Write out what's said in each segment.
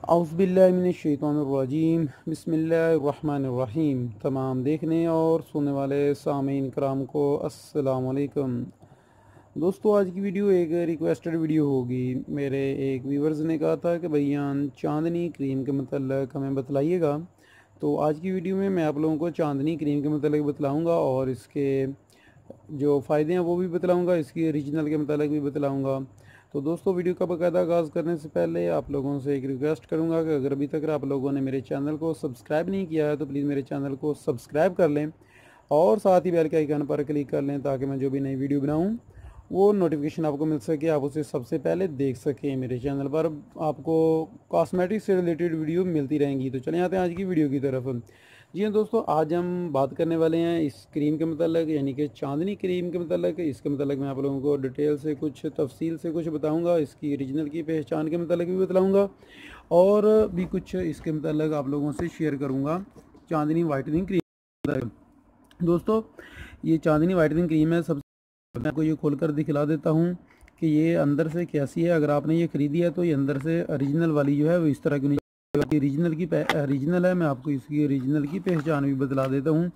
औज़ुबिल्लाहिमिनश्शैतानिर्रजीम बिस्मिल्लाहिर्रहमानिर्रहीम। तमाम देखने और सुनने वाले सामीन कराम को अस्सलाम वालेकुम। दोस्तों, आज की वीडियो एक रिक्वेस्टेड वीडियो होगी। मेरे एक व्यूवर्स ने कहा था कि भैया चांदनी क्रीम के मतलब हमें बतलाइएगा। तो आज की वीडियो में मैं आप लोगों को चांदनी क्रीम के मतलब बतलाऊँगा और इसके जो फ़ायदे हैं वो भी बतलाऊँगा, इसकी ओरिजिनल के मतलब भी बतलाऊँगा। तो दोस्तों, वीडियो का बाकायदा आगाज़ करने से पहले आप लोगों से एक रिक्वेस्ट करूंगा कि अगर अभी तक आप लोगों ने मेरे चैनल को सब्सक्राइब नहीं किया है तो प्लीज़ मेरे चैनल को सब्सक्राइब कर लें और साथ ही बेल के आइकन पर क्लिक कर लें ताकि मैं जो भी नई वीडियो बनाऊं वो नोटिफिकेशन आपको मिल सके, आप उसे सबसे पहले देख सकें। मेरे चैनल पर आपको कॉस्मेटिक से रिलेटेड वीडियो मिलती रहेंगी। तो चलें आते हैं आज की वीडियो की तरफ। जी हाँ दोस्तों, आज हम बात करने वाले हैं इस क्रीम के मतलब यानी कि चांदनी क्रीम के मतलब। इसके मतलब मैं आप लोगों को डिटेल से कुछ तफसील से कुछ बताऊंगा, इसकी ओरिजिनल की पहचान के मतलब भी बतलाऊंगा और भी कुछ इसके मतलब आप लोगों से शेयर करूंगा। चांदनी वाइटनिंग क्रीम दोस्तों, ये चांदनी वाइटनिंग क्रीम है। सबसे मैं आपको ये खोल कर दिखला देता हूँ कि ये अंदर से कैसी है। अगर आपने ये ख़रीदी है तो ये अंदर से ओरिजिनल वाली जो है वो इस तरह की ओरिजिनल है। मैं आपको इसकी ओरिजिनल की पहचान भी बतला देता हूँ।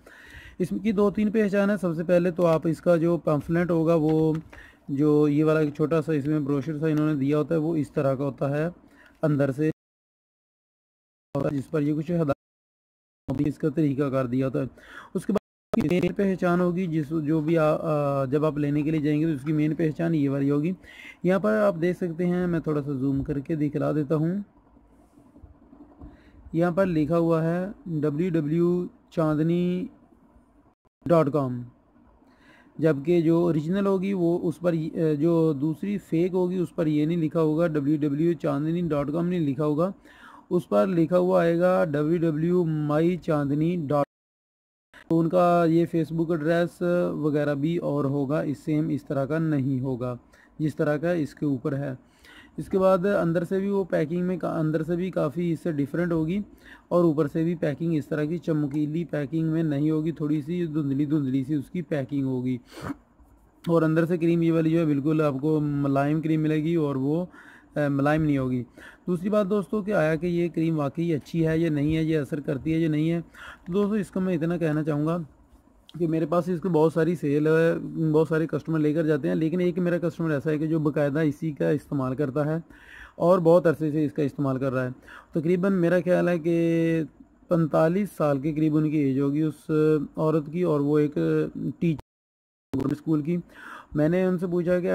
इसकी दो तीन पहचान है। सबसे पहले तो आप इसका जो पम्फलेट होगा वो जो ये वाला एक छोटा सा इसमें ब्रोशर सा इन्होंने दिया होता है वो इस तरह का होता है अंदर से, जिस पर ये कुछ इसका तरीका कर दिया होता है। उसके बाद मेन पहचान होगी जिस जो भी जब आप लेने के लिए जाएंगे तो उसकी मेन पहचान ये वाली होगी। यहाँ पर आप देख सकते हैं, मैं थोड़ा सा जूम करके दिखला देता हूँ। यहाँ पर लिखा हुआ है www.chandni.com, जबकि जो ओरिजिनल होगी वो उस पर जो दूसरी फेक होगी उस पर ये नहीं लिखा होगा, www.chandni.com नहीं लिखा होगा, उस पर लिखा हुआ आएगा www.mychandni.com। तो उनका ये फेसबुक एड्रेस वगैरह भी और होगा, इस सेम इस तरह का नहीं होगा जिस तरह का इसके ऊपर है। इसके बाद अंदर से भी वो पैकिंग में अंदर से भी काफ़ी इससे डिफरेंट होगी और ऊपर से भी पैकिंग इस तरह की चमकीली पैकिंग में नहीं होगी, थोड़ी सी धुंधली धुंधली सी उसकी पैकिंग होगी। और अंदर से क्रीम ये वाली जो है बिल्कुल आपको मुलायम क्रीम मिलेगी और वो मुलायम नहीं होगी। दूसरी बात दोस्तों कि आया कि ये क्रीम वाकई अच्छी है या नहीं है, ये असर करती है या नहीं है। तो दोस्तों इसका मैं इतना कहना चाहूँगा कि मेरे पास इसकी बहुत सारी सेल है, बहुत सारे कस्टमर लेकर जाते हैं, लेकिन एक मेरा कस्टमर ऐसा है कि जो बाकायदा इसी का इस्तेमाल करता है और बहुत अरसे से इसका इस्तेमाल कर रहा है। तकरीबन मेरा ख्याल है कि 45 साल के करीब उनकी एज होगी उस औरत की, और वो एक टीचर स्कूल की। मैंने उनसे पूछा कि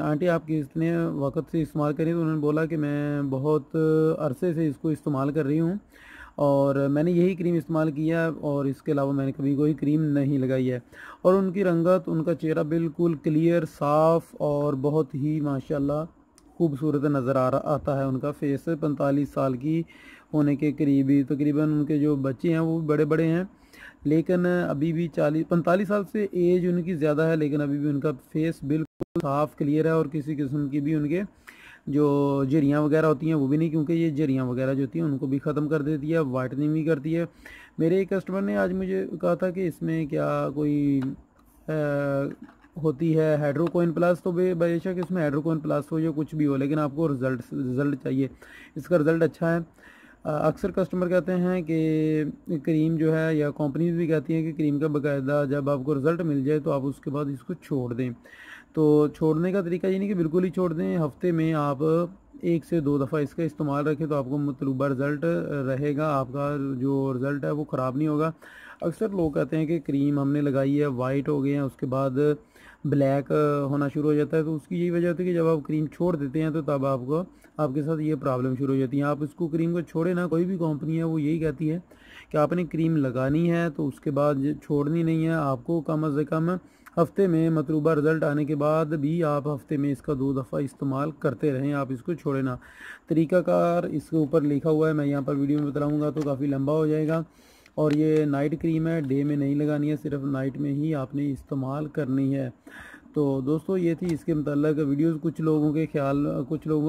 आंटी आप कितने वक्त से इस्तेमाल करें, तो उन्होंने बोला कि मैं बहुत अरसे से इसको इस्तेमाल कर रही हूँ और मैंने यही क्रीम इस्तेमाल किया है और इसके अलावा मैंने कभी कोई क्रीम नहीं लगाई है। और उनकी रंगत, उनका चेहरा बिल्कुल क्लियर, साफ़ और बहुत ही माशाल्लाह खूबसूरत नज़र आता है। उनका फेस 45 साल की होने के करीब ही, तकरीबन उनके जो बच्चे हैं वो बड़े बड़े हैं, लेकिन अभी भी 45 साल से एज उनकी ज़्यादा है, लेकिन अभी भी उनका फेस बिल्कुल साफ़ क्लियर है और किसी किस्म की भी उनके जो झुर्रियाँ वगैरह होती हैं वो भी नहीं, क्योंकि ये झुर्रियाँ वगैरह जो होती हैं उनको भी ख़त्म कर देती है, वाइटनिंग भी करती है। मेरे एक कस्टमर ने आज मुझे कहा था कि इसमें क्या कोई होती है हाइड्रोक्विन प्लस, तो बेशक इसमें हाइड्रोक्विन प्लस हो या कुछ भी हो, लेकिन आपको रिज़ल्ट चाहिए। इसका रिज़ल्ट अच्छा है। अक्सर कस्टमर कहते हैं कि क्रीम जो है, या कंपनीज भी कहती हैं कि क्रीम का बाकायदा जब आपको रिज़ल्ट मिल जाए तो आप उसके बाद इसको छोड़ दें। तो छोड़ने का तरीका ये नहीं कि बिल्कुल ही छोड़ दें, हफ्ते में आप 1 से 2 दफ़ा इसका इस्तेमाल रखें तो आपको मतलूबा रिज़ल्ट रहेगा, आपका जो रिज़ल्ट है वो ख़राब नहीं होगा। अक्सर लोग कहते हैं कि क्रीम हमने लगाई है, वाइट हो गए हैं, उसके बाद ब्लैक होना शुरू हो जाता है, तो उसकी यही वजह होती है कि जब आप क्रीम छोड़ देते हैं तो तब आपको आपके साथ ये प्रॉब्लम शुरू हो जाती है। आप इसको क्रीम को छोड़े ना, कोई भी कंपनी है वो यही कहती है कि आपने क्रीम लगानी है तो उसके बाद छोड़नी नहीं है। आपको कम अज़ कम हफ्ते में मतलूबा रिज़ल्ट आने के बाद भी आप हफ्ते में इसका 2 दफ़ा इस्तेमाल करते रहें, आप इसको छोड़े ना। तरीक़ाकार इसके ऊपर लिखा हुआ है, मैं यहाँ पर वीडियो में बताऊँगा तो काफ़ी लंबा हो जाएगा। और ये नाइट क्रीम है, डे में नहीं लगानी है, सिर्फ नाइट में ही आपने इस्तेमाल करनी है। तो दोस्तों ये थी इसके मतलब वीडियोस। कुछ लोगों का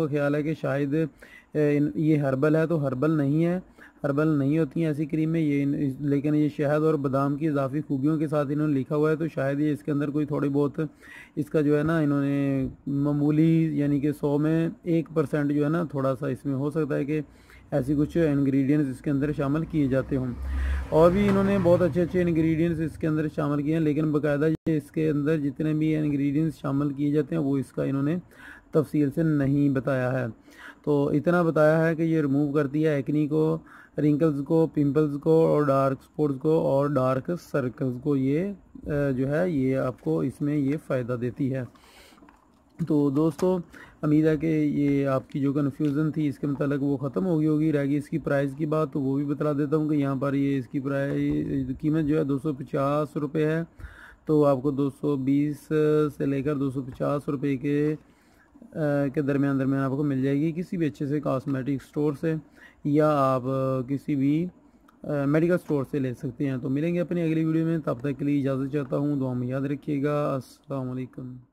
ख्याल है कि शायद ये हर्बल है तो हर्बल नहीं है, हर्बल नहीं होती हैं ऐसी क्रीमें ये, लेकिन ये शहद और बादाम की इजाफी खूबियों के साथ इन्होंने लिखा हुआ है, तो शायद ये इसके अंदर कोई थोड़ी बहुत इसका जो है ना इन्होंने मामूली यानी कि 100 में 1% जो है ना थोड़ा सा इसमें हो सकता है कि ऐसी कुछ इंग्रेडिएंट्स इसके अंदर शामिल किए जाते हों। और भी इन्होंने बहुत अच्छे अच्छे इंग्रेडिएंट्स इसके अंदर शामिल किए हैं, लेकिन बाकायदा ये इसके अंदर जितने भी इंग्रेडिएंट्स शामिल किए जाते हैं वो इसका इन्होंने तफसील से नहीं बताया है। तो इतना बताया है कि ये रिमूव करती है एक्नी को, रिंकल्स को, पिंपल्स को और डार्क स्पॉट्स को और डार्क सर्कल्स को, ये जो है ये आपको इसमें ये फ़ायदा देती है। तो दोस्तों उम्मीद है कि ये आपकी जो कन्फ्यूज़न थी इसके मतलब वो ख़त्म हो गई होगी। रह गई इसकी प्राइस की बात, तो वो भी बता देता हूँ कि यहाँ पर ये इसकी कीमत जो है 250 रुपये है। तो आपको 220 से लेकर 250 रुपये के दरमियान आपको मिल जाएगी किसी भी अच्छे से कॉस्मेटिक स्टोर से, या आप किसी भी मेडिकल स्टोर से ले सकते हैं। तो मिलेंगे अपनी अगली वीडियो में, तब तक के लिए इजाज़त चाहता हूँ। दुआ में याद रखिएगा। अस्सलाम वालेकुम।